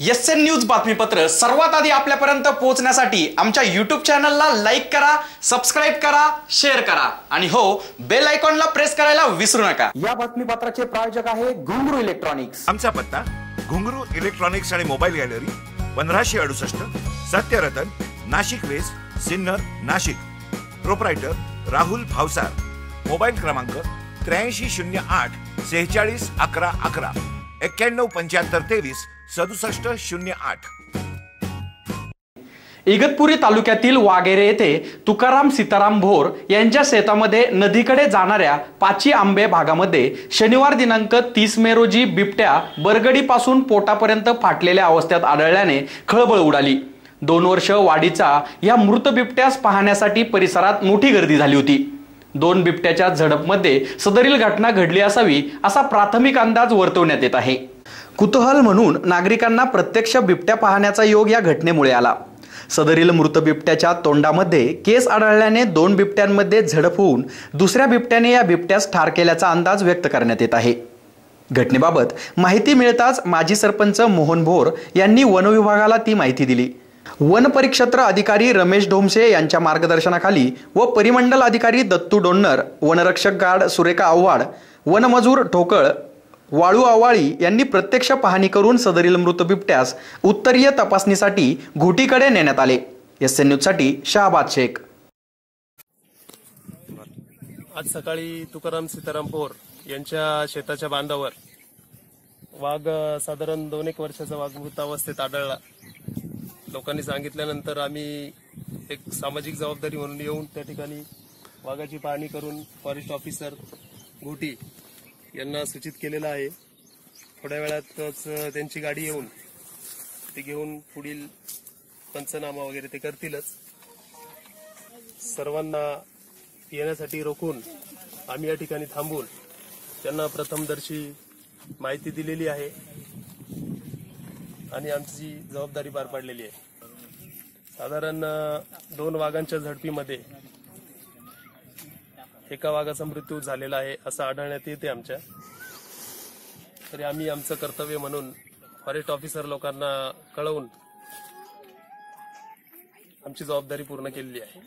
SN news बातमीपत्र सर्वात आधी आपल्यापर्यंत पोहोचण्यासाठी आमच्या YouTube चॅनलला लाईक करा, सबस्क्राइब करा, शेअर करा आणि हो बेल आयकॉनला प्रेस करायला विसरू नका। या बातमीपत्राचे प्रायोजक आहे घुंगरू इलेक्ट्रॉनिक्स। आमचा पत्ता घुंगरू इलेक्ट्रॉनिक्स आणि mobile gallery 1568 Satyaratan Nashik west Sinnar Nashik. Proprietor Rahul Bhavsar. Mobile क्रमांक 8308 46 11 11 91 75 23 67 08। इगतपुरी तालुक्यातील वाघेरे येथे तुकाराम सीताराम भोर यांच्या शेतामध्ये नदीकडे जाणाऱ्या पाची आंबे भागामध्ये शनिवार दिनांक 30 मे रोजी बिबट्या बरगडीपासून पोटापर्यंत फाटलेल्या अवस्थेत आढळल्याने खळबळ उडाली। 2 वर्ष वाढीचा या मृत बिबट्यास पाहण्यासाठी परिसरात मोठी गर्दी झाली होती। 2 बिबट्याच्या झडपमध्ये सदरील घटना घडली असावी असा प्राथमिक अंदाज वर्तवण्यात येत आहे। कुतूहल म्हणून नागरिकांना प्रत्यक्ष बिबट्या पाहण्याचा योग या घटनेमुळे आला। सदरील मृत बिबट्याच्या तोंडामध्ये केस आढळल्याने 2 बिबट्यांमध्ये झडप होऊन दुसऱ्या बिबट्याने या बिबट्यास ठार केल्याचा अंदाज व्यक्त करण्यात येत आहे। घटनेबाबत माहिती मिळताच माजी सरपंच मोहन भोर यांनी वन विभागाला ती माहिती दिली। वन परिक्षेत्र अधिकारी रमेश ढोमसे यांच्या मार्गदर्शनाखाली व परिमंडल अधिकारी दत्तू डोन्नर, वनरक्षक गार्ड सुरेखा आव्हाड, वनमजूर ठोकळ, वाळू आवाळी यांनी प्रत्यक्ष पाहणी करून सदरील मृत बिबट्यास उत्तरीय तपासणीसाठी घोटीकडे नेण्यात आले। एसएन न्यूज साठी शहाबाद शेख। आज सकाळी तुकाराम सीताराम भोर यांच्या शेताच्या बांधावर वाघ साधारण 2-1 वर्षाचा वाघ मृत अवस्थेत आढळला। लोकांनी सांगितल्यानंतर आम्ही एक सामाजिक जबाबदारी म्हणून येऊन त्या ठिकाणी वाघाची पाहणी करून फॉरेस्ट ऑफिसर घोटी यांना सूचित केलेलं आहे। थोड्या वेळातच त्यांची गाडी येऊन ते घेऊन पुढील पंचनामा वगैरे ते करतीलच। सर्वांना येण्यासाठी रोखून आम्ही या ठिकाणी थांबून त्यांना प्रथमदर्शी माहिती दिलेली आहे आणि आमची जबाबदारी पार पाडलेली आहे। साधारण 2 वाघांच्या झडपीमध्ये एका वाघाचा मृत्यू झालेला आहे असं आढळण्यात येते आमच्या। तरी आम्ही आमचं कर्तव्य म्हणून फॉरेस्ट ऑफिसर लोकांना कळवून आमची जबाबदारी पूर्ण केलेली आहे।